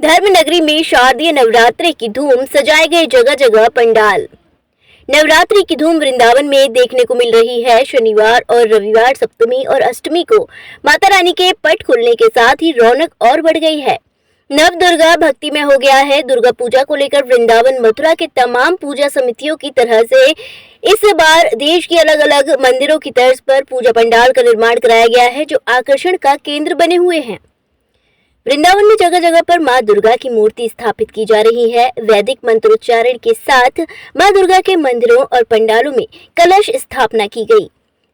धर्म नगरी में शारदीय नवरात्रि की धूम, सजाए गए जगह जगह पंडाल। नवरात्रि की धूम वृंदावन में देखने को मिल रही है। शनिवार और रविवार, सप्तमी और अष्टमी को माता रानी के पट खुलने के साथ ही रौनक और बढ़ गई है। नव दुर्गा भक्ति में हो गया है। दुर्गा पूजा को लेकर वृंदावन मथुरा के तमाम पूजा समितियों की तरह से इस बार देश के अलग अलग मंदिरों की तर्ज पर पूजा पंडाल का निर्माण कराया गया है, जो आकर्षण का केंद्र बने हुए हैं। वृंदावन में जगह जगह पर मां दुर्गा की मूर्ति स्थापित की जा रही है। वैदिक मंत्रोच्चारण के साथ मां दुर्गा के मंदिरों और पंडालों में कलश स्थापना की गई।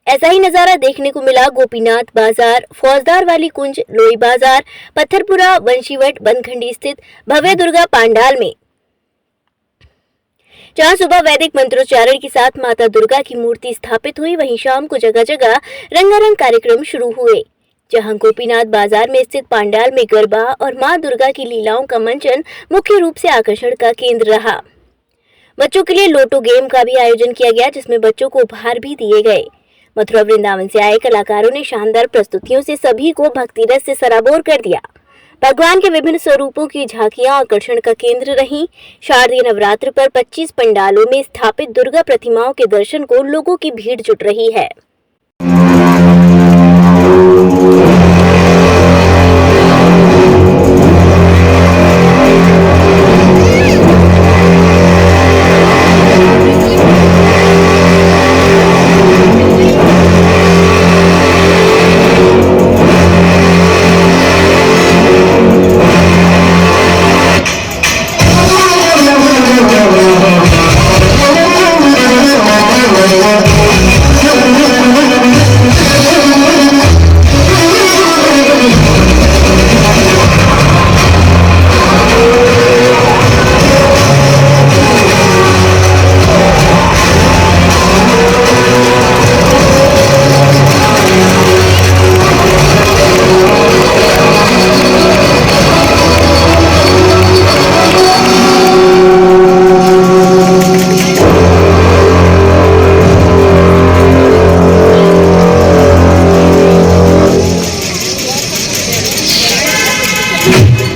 ऐसा ही नजारा देखने को मिला गोपीनाथ बाजार, फौजदार वाली कुंज, लोई बाजार, पत्थरपुरा, वंशीवट, बनखंडी स्थित भव्य दुर्गा पंडाल में, जहां सुबह वैदिक मंत्रोच्चारण के साथ माता दुर्गा की मूर्ति स्थापित हुई। वहीं शाम को जगह जगह रंगारंग कार्यक्रम शुरू हुए, जहां गोपीनाथ बाजार में स्थित पंडाल में गरबा और मां दुर्गा की लीलाओं का मंचन मुख्य रूप से आकर्षण का केंद्र रहा। बच्चों के लिए लोटो गेम का भी आयोजन किया गया, जिसमें बच्चों को उपहार भी दिए गए। मथुरा वृंदावन से आए कलाकारों ने शानदार प्रस्तुतियों से सभी को भक्ति रस से सराबोर कर दिया। भगवान के विभिन्न स्वरूपों की झांकियां आकर्षण का केंद्र रहीं। शारदीय नवरात्र पर 25 पंडालों में स्थापित दुर्गा प्रतिमाओं के दर्शन को लोगों की भीड़ जुट रही है।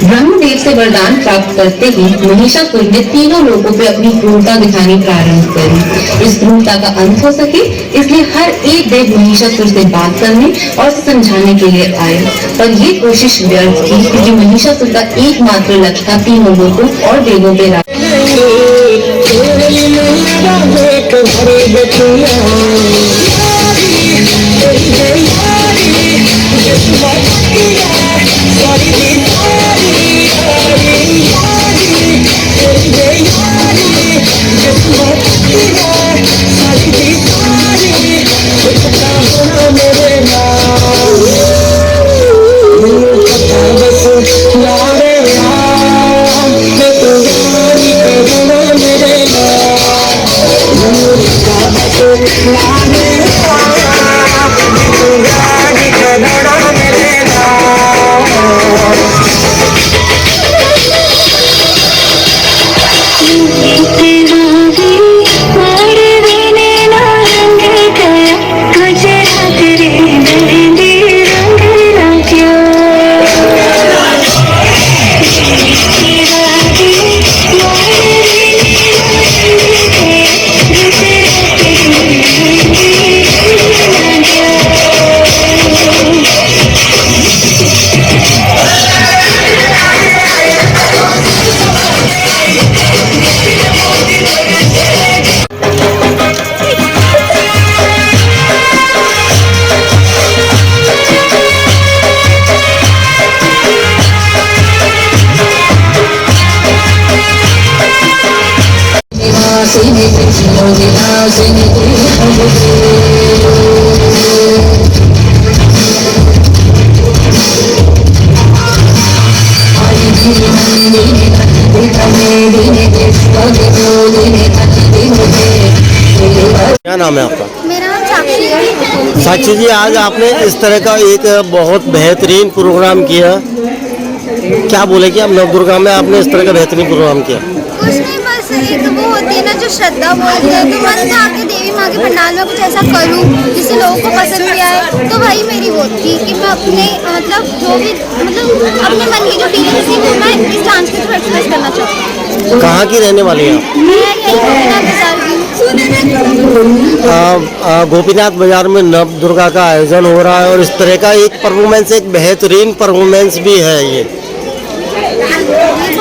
ब्रह्मदेव से वरदान प्राप्त करते ही महिषासुर ने तीनों लोगों पे अपनी क्रूरता दिखानी प्रारंभ करी। इस क्रूरता का अंत हो सके इसलिए हर एक देव महिषासुर से बात करने और समझाने के लिए आए, पर ये कोशिश व्यर्थ थी क्योंकि महिषासुर का एकमात्र लक्ष्य था तीनों लोगों और देवों पे राज। क्या नाम है आपका? मेरा नाम साक्षी है। साक्षी जी, आज आपने इस तरह का एक बहुत बेहतरीन प्रोग्राम किया, क्या बोले कि आप नवदुर्गा में आपने इस तरह का बेहतरीन प्रोग्राम किया? कुछ नहीं, बस एक वो होती है ना जो श्रद्धा बोलते हैं, तो मन था कि देवी माँ के पंडाल में कुछ ऐसा करूँ जिससे लोगों को पसंद भी आए। तो वही मेरी वो थी कि मैं अपने मतलब जो भी अपने मन की जो फीलिंग्स थी वो मैं इस डांस डांस के थ्रू एक्सप्रेस करना चाहती हूँ। कहाँ की रहने वाली हैं आप? मैं यही गोपीनाथ बाजार की। गोपीनाथ बाजार में नव दुर्गा का आयोजन हो रहा है और इस तरह का एक परफॉर्मेंस, एक बेहतरीन परफॉर्मेंस भी है ये।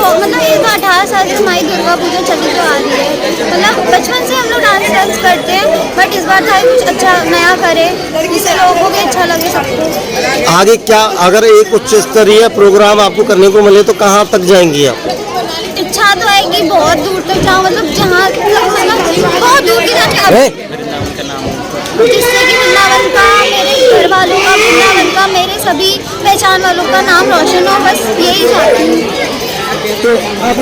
मतलब ये तो 18 साल से हमारी दुर्गा पूजा चली तो आ रही है। मतलब बचपन से हम लोग डांस करते हैं, बट इस बार था कुछ अच्छा नया करे जिससे लोगों को भी अच्छा लगे सबको। आगे क्या, अगर एक उच्च स्तरीय प्रोग्राम आपको करने को मिले तो कहाँ तक जाएंगी आप? इच्छा तो है कि बहुत दूर तक जाऊँ, मतलब जहाँ मतलब बहुत दूर की जाके, जिससे कि वृंदावन का, मेरे घर वालों का, वृंदावन का, मेरे सभी पहचान वालों का नाम रोशन हो, बस यही चाहती हूँ। तो आप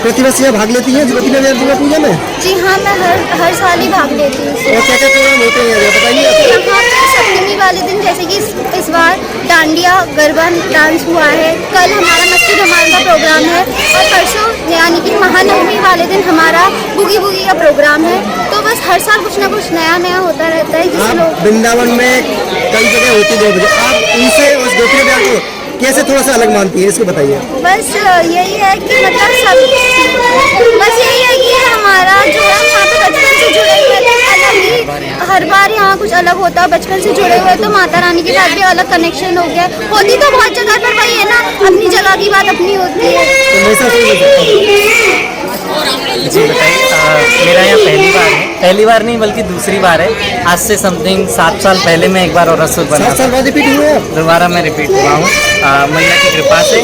प्रतिवर्ष यहाँ भाग लेती हैं गोपीनाथ दुर्गा पूजा में? जी हाँ, मैं हर साल ही भाग लेती हूँ। और क्या क्या प्रोग्राम होते हैं बताइए? यहाँ पे सप्तमी वाले दिन जैसे कि इस बार डांडिया गरबा डांस हुआ है, कल हमारा मस्ती धमाल का प्रोग्राम है और परसों यानी कि महानवमी वाले दिन हमारा बूगी बूगी का प्रोग्राम है। तो बस हर साल कुछ ना कुछ नया नया होता रहता है जिससे लोग। वृंदावन में कई जगह होती है 2 बजे, आप उनसे उस गोपीनाथ बाजार को कैसे थोड़ा सा अलग मानती है, इसको बताइए। बस यही है कि मतलब बस यही है कि हमारा जो है यहाँ पे बचपन से जुड़े हुए थे, अलग ही हर बार यहाँ कुछ अलग होता है। बचपन से जुड़े हुए तो माता रानी के साथ भी अलग कनेक्शन हो गया। होती तो बहुत जगह पर वही है ना, अपनी जगह की बात अपनी होती है। तो वैसा जी बताइए। मेरा यहाँ पहली बार नहीं बल्कि दूसरी बार है। आज से समथिंग 7 साल पहले मैं एक बार और रसूल बना 7 साल बाद रिपीट हुए आप? दोबारा मैं रिपीट हुआ हूँ मैया की कृपा से।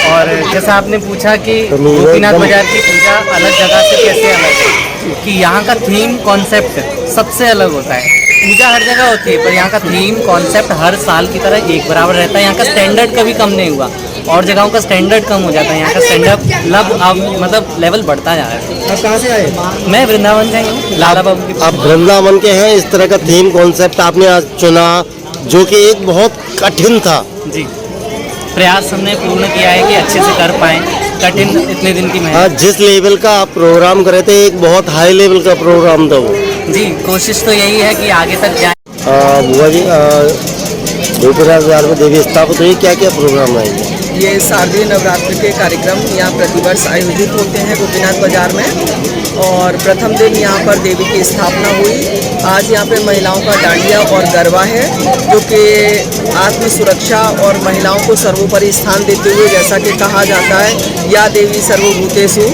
और जैसा आपने पूछा कि गोपीनाथ बाजार की पूजा अलग जगह से कैसे अलग है, कि यहाँ का थीम कॉन्सेप्ट सबसे अलग होता है। पूजा हर जगह होती है पर यहाँ का थीम कॉन्सेप्ट हर साल की तरह एक बराबर रहता है। यहाँ का स्टैंडर्ड कभी कम नहीं हुआ और जगहों का स्टैंडर्ड कम हो जाता है, यहाँ का स्टैंडर्ड अब मतलब लेवल बढ़ता जा रहा है। आप कहाँ से आए? मैं वृंदावन से हूँ, लाला बाबू की। आप वृंदावन के हैं, इस तरह का थीम कॉन्सेप्ट आपने आज चुना जो कि एक बहुत कठिन था। जी, प्रयास हमने पूर्ण किया है कि अच्छे से कर पाएँ। कठिन इतने दिन की मेहनत। जिस लेवल का आप प्रोग्राम करे थे, एक बहुत हाई लेवल का प्रोग्राम था वो। जी, कोशिश तो यही है कि आगे तक जाए। बुआ जी, गोपीनाथ बाजार में देवी स्थापित हुई, क्या क्या प्रोग्राम है? ये शारदीय नवरात्र के कार्यक्रम यहाँ प्रतिवर्ष आयोजित होते हैं गोपीनाथ बाजार में। और प्रथम दिन यहाँ पर देवी की स्थापना हुई। आज यहाँ पे महिलाओं का डांडिया और गरबा है, जो कि आत्म सुरक्षा और महिलाओं को सर्वोपरि स्थान देते हुए, जैसा कि कहा जाता है या देवी सर्वभूतेषु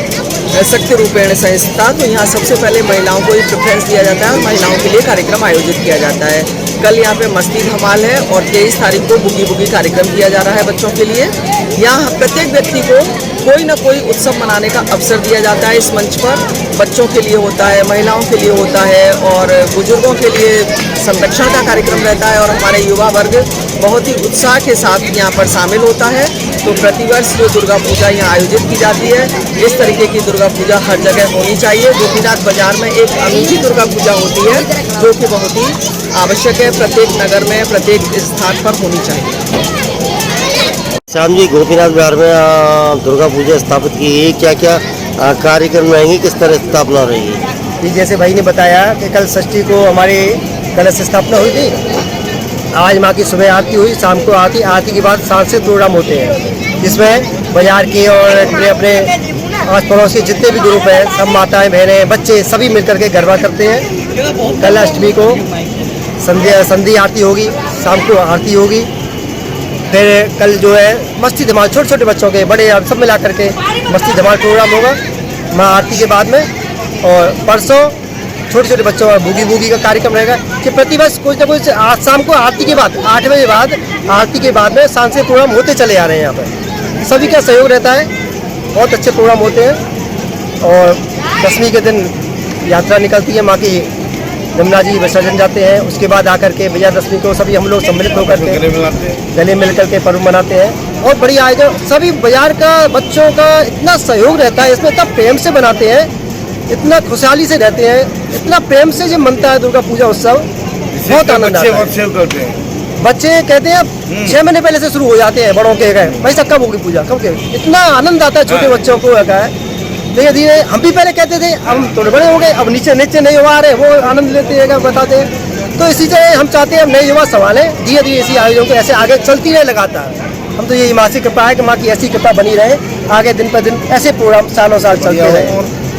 शक्ति रूपेण संस्थिता, तो यहाँ सबसे पहले महिलाओं को ही प्रेफरेंस दिया जाता है और महिलाओं के लिए कार्यक्रम आयोजित किया जाता है। कल यहाँ पे मस्ती धमाल है और 23 तारीख को बुगी बुगी कार्यक्रम किया जा रहा है बच्चों के लिए। यहाँ प्रत्येक व्यक्ति को कोई ना कोई उत्सव मनाने का अवसर दिया जाता है इस मंच पर। बच्चों के लिए होता है, महिलाओं के लिए होता है और बुजुर्गों के लिए संरक्षण का कार्यक्रम रहता है और हमारे युवा वर्ग बहुत ही उत्साह के साथ यहाँ पर शामिल होता है। तो प्रतिवर्ष जो दुर्गा पूजा यहाँ आयोजित की जाती है, इस तरीके की दुर्गा पूजा हर जगह होनी चाहिए। गोपीनाथ बाजार में एक अनूठी दुर्गा पूजा होती है जो कि बहुत ही आवश्यक है, प्रत्येक नगर में प्रत्येक स्थान पर होनी चाहिए। श्याम जी, गोपीनाथ बाजार में दुर्गा पूजा स्थापित की गई, क्या क्या कार्यक्रम रहेंगे, किस तरह स्थापना रहेगी? जी, जैसे भाई ने बताया कि कल षष्ठी को हमारी कलश स्थापना हुई थी। आज माँ की सुबह आरती हुई, शाम को आरती के बाद सांस्कृतिक प्रोग्राम होते हैं जिसमें बाजार के और अपने अपने आस पड़ोस के जितने भी ग्रुप हैं, सब माताएं बहनें बच्चे सभी मिलकर के गरबा करते हैं। कल अष्टमी को संध्या आरती होगी, शाम को आरती होगी। फिर कल जो है मस्ती धमाल, छोटे छोटे बच्चों के बड़े सब मिला करके मस्ती धमाल प्रोग्राम होगा माँ आरती के बाद में। और परसों छोटे छोटे बच्चों का बूगी बूगी का कार्यक्रम रहेगा कि प्रतिवर्ष कुछ ना कुछ। आज शाम को आरती के बाद 8 बजे बाद आरती के बाद में सांस्कृतिक प्रोग्राम होते चले आ रहे हैं। यहाँ पर सभी का सहयोग रहता है, बहुत अच्छे प्रोग्राम होते हैं। और दशमी के दिन यात्रा निकलती है माँ की, यमुना जी विसर्जन जाते हैं। उसके बाद आकर के विजयादशमी को सभी हम लोग सम्मिलित होकर के गले मिल करके पर्व मनाते हैं। और बड़ी आयोजन, सभी बाजार का बच्चों का इतना सहयोग रहता है, इसमें इतना प्रेम से बनाते हैं, इतना खुशहाली से रहते हैं, इतना प्रेम से जब मनता है दुर्गा पूजा उत्सव, बहुत आनंद आता है। बच्चे कहते हैं अब 6 महीने पहले से शुरू हो जाते हैं, बड़ों के गए भाई साहब कब होगी पूजा, कब के, इतना आनंद आता है छोटे बच्चों को है। धीरे धीरे हम भी पहले कहते थे, अब हम थोड़े बड़े हो गए, अब नीचे नहीं हो आ रहे, वो आनंद लेते हैं, बताते हैं। तो इसी तरह हम चाहते हैं हम नए युवा संभालें, धीरे धीरे इसी आयोजन को ऐसे आगे चलती रहे लगातार। हम तो यही माँ से कृपा है कि माँ की ऐसी कृपा बनी रहे, आगे दिन पर दिन ऐसे प्रोग्राम सालों साल चलते रहे।